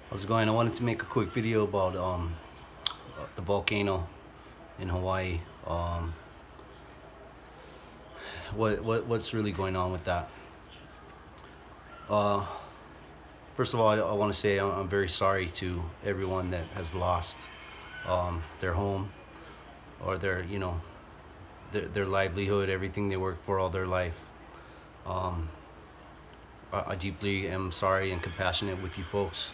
How's it going? I wanted to make a quick video about the volcano in Hawaii. What's really going on with that? Uh, First of all, I want to say I'm very sorry to everyone that has lost their home or their livelihood, everything they worked for all their life. I deeply am sorry and compassionate with you folks.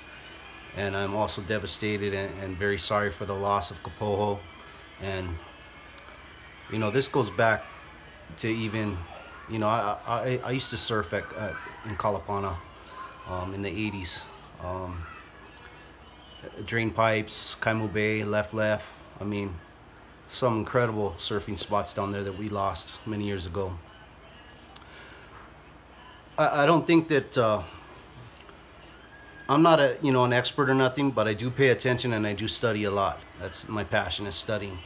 And I'm also devastated and very sorry for the loss of Kapoho. And this goes back to even, I used to surf in Kalapana in the 80s. Drain pipes, Kaimu Bay, left. I mean, some incredible surfing spots down there that we lost many years ago. I don't think that I'm not an expert or nothing, but I do pay attention and I do study a lot. That's my passion, is studying.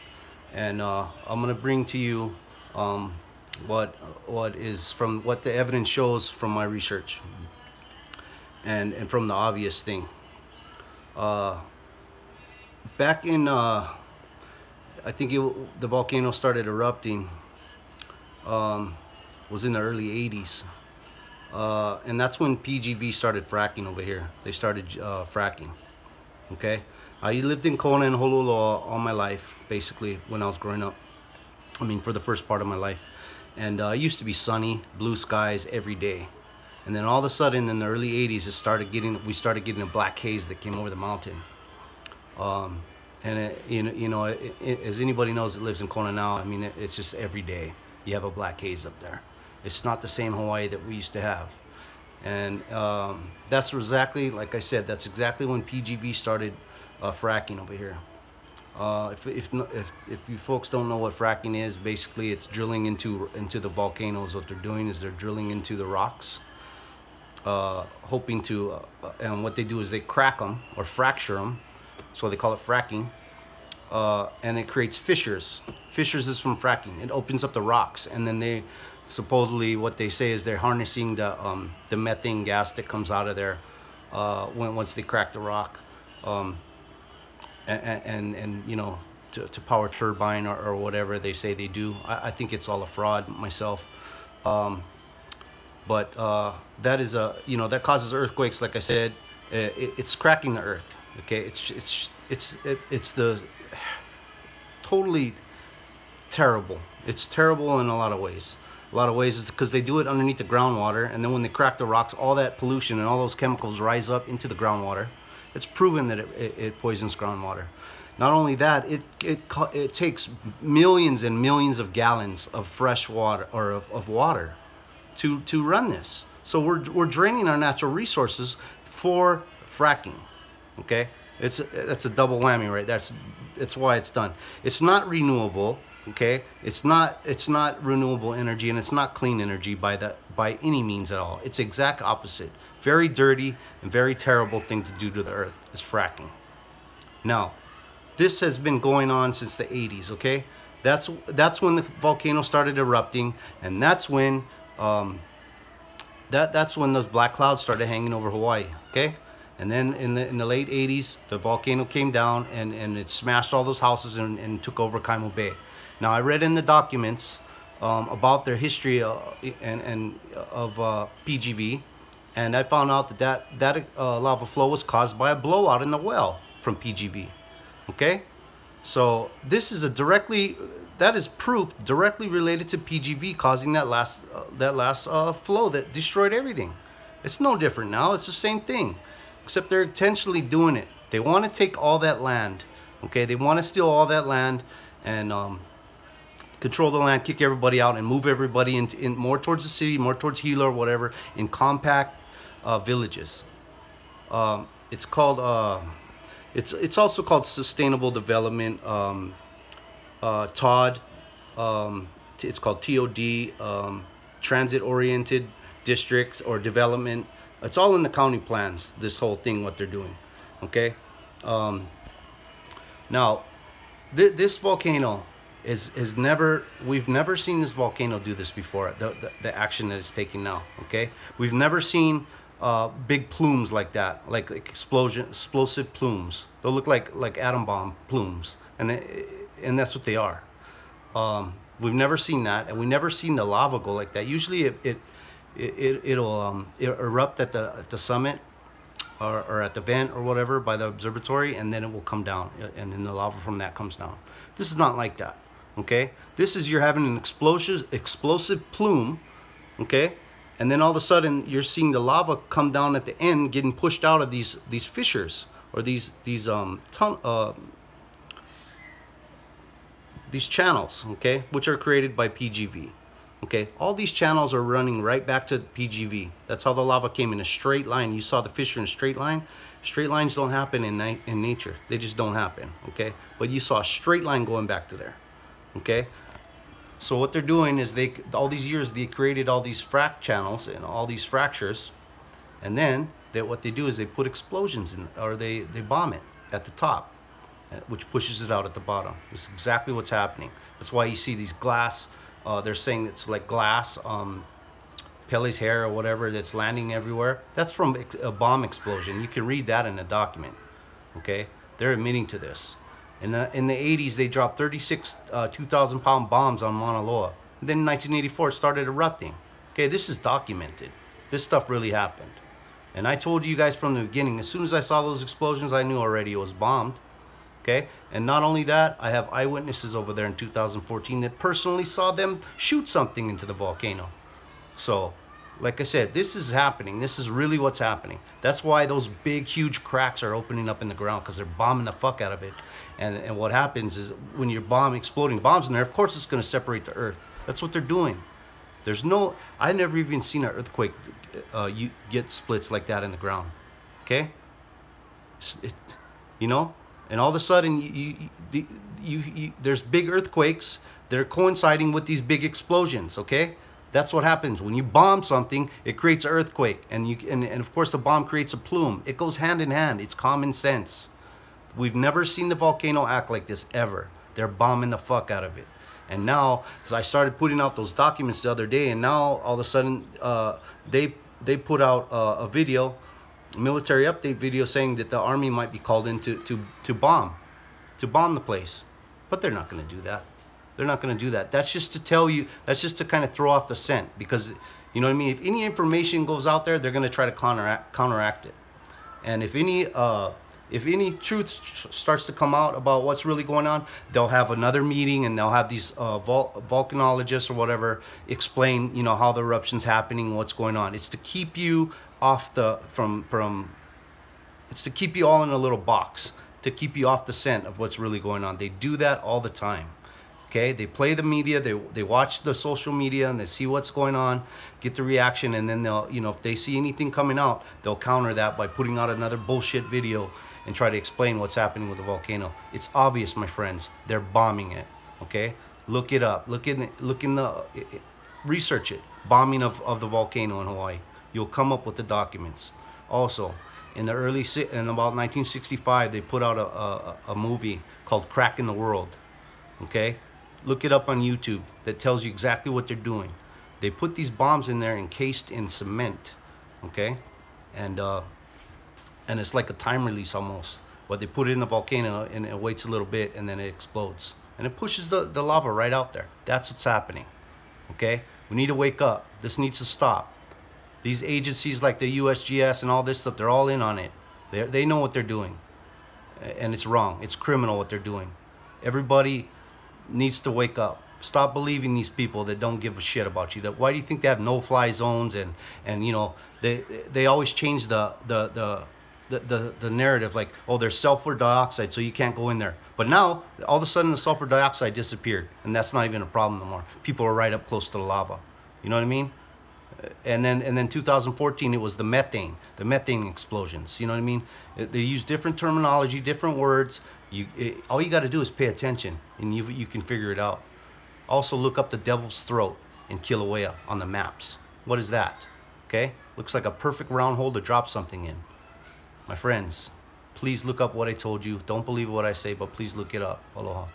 And I'm gonna bring to you what the evidence shows from my research, and from the obvious thing. Back in I think the volcano started erupting was in the early 80s. And that's when PGV started fracking over here. They started fracking. Okay, I lived in Kona and Honolulu all my life, basically, when I was growing up. I mean, for the first part of my life. And it used to be sunny, blue skies every day. And then all of a sudden, in the early 80s, we started getting a black haze that came over the mountain. And as anybody knows that lives in Kona now, I mean, it's just every day you have a black haze up there. It's not the same Hawaii that we used to have. And that's exactly, like I said, that's exactly when PGV started fracking over here. If you folks don't know what fracking is, basically it's drilling into the volcanoes. What they're doing is they're drilling into the rocks, hoping to, and what they do is they crack them or fracture them. So they call it fracking. And it creates fissures. Fissures is from fracking. It opens up the rocks, and then they supposedly, what they say is they're harnessing the methane gas that comes out of there once they crack the rock, and to power turbine or whatever they say they do. I think it's all a fraud myself, but that is that causes earthquakes. Like I said, it's cracking the earth. Okay, it's the totally terrible. It's terrible in a lot of ways. A lot of ways is because they do it underneath the groundwater, and then when they crack the rocks, all that pollution and all those chemicals rise up into the groundwater. It's proven that it poisons groundwater. Not only that, it takes millions and millions of gallons of fresh water, or of water, to run this. So we're draining our natural resources for fracking. Okay, that's a double whammy, right? That's why it's done. It's not renewable. Okay, it's not renewable energy, and it's not clean energy by any means at all. It's exact opposite. Very dirty and very terrible thing to do to the earth is fracking. Now, this has been going on since the 80s. Okay, that's when the volcano started erupting, and that's when that's when those black clouds started hanging over Hawaii. Okay. And then in the late 80s, the volcano came down and it smashed all those houses and took over Kaimu Bay. Now, I read in the documents about their history of PGV, and I found out that lava flow was caused by a blowout in the well from PGV. Okay, so this is that is proof directly related to PGV causing that last flow that destroyed everything. It's no different now. It's the same thing, except they're intentionally doing it. They want to take all that land. Okay, they want to steal all that land and control the land, kick everybody out, and move everybody in more towards the city, more towards Hilo or whatever, in compact villages. It's called it's also called sustainable development. TOD. It's called TOD. Transit-oriented districts or development. It's all in the county plans. This whole thing, what they're doing. Okay. Now, this volcano we've never seen this volcano do this before. The action that it's taking now. Okay, we've never seen big plumes like that, like explosive plumes. They'll look like atom bomb plumes, and that's what they are. We've never seen that, and we've never seen the lava go like that. Usually, it'll erupt at the summit or at the vent or whatever by the observatory, and then it will come down, and then the lava from that comes down. This is not like that. Okay, this is you're having an explosive plume. Okay, and then all of a sudden you're seeing the lava come down at the end, getting pushed out of these fissures or these channels, okay, which are created by PGV. Okay, all these channels are running right back to PGV. That's how the lava came in a straight line. You saw the fissure in a straight line. Straight lines don't happen in nature. They just don't happen, okay? But you saw a straight line going back to there, okay? So what they're doing is all these years, they created all these frac channels and all these fractures, and then what they do is they put explosions in, or they bomb it at the top, which pushes it out at the bottom. That's exactly what's happening. That's why you see these glass, they're saying it's like glass, Pele's hair or whatever that's landing everywhere. That's from a bomb explosion. You can read that in a document, okay? They're admitting to this. In the 80s, they dropped 36 2,000-pound bombs on Mauna Loa. Then in 1984, it started erupting. Okay, this is documented. This stuff really happened. And I told you guys from the beginning, as soon as I saw those explosions, I knew already it was bombed. Okay, and not only that, I have eyewitnesses over there in 2014 that personally saw them shoot something into the volcano. So, like I said, this is happening. This is really what's happening. That's why those big, huge cracks are opening up in the ground, because they're bombing the fuck out of it. And what happens is when you're exploding bombs in there, of course it's going to separate the earth. That's what they're doing. There's no, I never even seen an earthquake you get splits like that in the ground. Okay? You know? And all of a sudden, there's big earthquakes. They're coinciding with these big explosions, okay? That's what happens. When you bomb something, it creates an earthquake. And of course, the bomb creates a plume. It goes hand in hand. It's common sense. We've never seen the volcano act like this, ever. They're bombing the fuck out of it. And now, so I started putting out those documents the other day, and now, all of a sudden, they put out a video, military update video, saying that the army might be called in to bomb the place. But they're not going to do that. They're not going to do that. That's just to tell you, that's just to kind of throw off the scent, because, you know what I mean? If any information goes out there, they're going to try to counteract it. And if any truth starts to come out about what's really going on, they'll have another meeting, and they'll have these volcanologists or whatever explain, you know, how the eruption's happening, what's going on. It's to keep you off it's to keep you all in a little box, to keep you off the scent of what's really going on. They do that all the time. Okay, they play the media, they watch the social media, and they see what's going on, get the reaction, and then they'll, you know, if they see anything coming out, they'll counter that by putting out another bullshit video and try to explain what's happening with the volcano. It's obvious, my friends. They're bombing it. Okay, look it up. Research it. Bombing of the volcano in Hawaii. You'll come up with the documents. Also, in about 1965, they put out a movie called Crack in the World. Okay. Look it up on YouTube. That tells you exactly what they're doing. They put these bombs in there encased in cement, okay, and it's like a time release almost. But they put it in the volcano, and it waits a little bit, and then it explodes, and it pushes the lava right out there. That's what's happening. Okay, we need to wake up. This needs to stop. These agencies like the USGS and all this stuff, they're all in on it. They know what they're doing, and it's wrong. It's criminal what they're doing. Everybody needs to wake up. Stop believing these people that don't give a shit about you. Why do you think they have no-fly zones, and you know, they always change the narrative, like, oh, there's sulfur dioxide, so you can't go in there. But now all of a sudden the sulfur dioxide disappeared, and that's not even a problem no more. People are right up close to the lava. You know what I mean? And then 2014, it was the methane explosions. You know what I mean? They use different terminology, different words. All you got to do is pay attention, and you can figure it out. Also, look up the Devil's Throat in Kilauea on the maps. What is that? Okay? Looks like a perfect round hole to drop something in. My friends, please look up what I told you. Don't believe what I say, but please look it up. Aloha.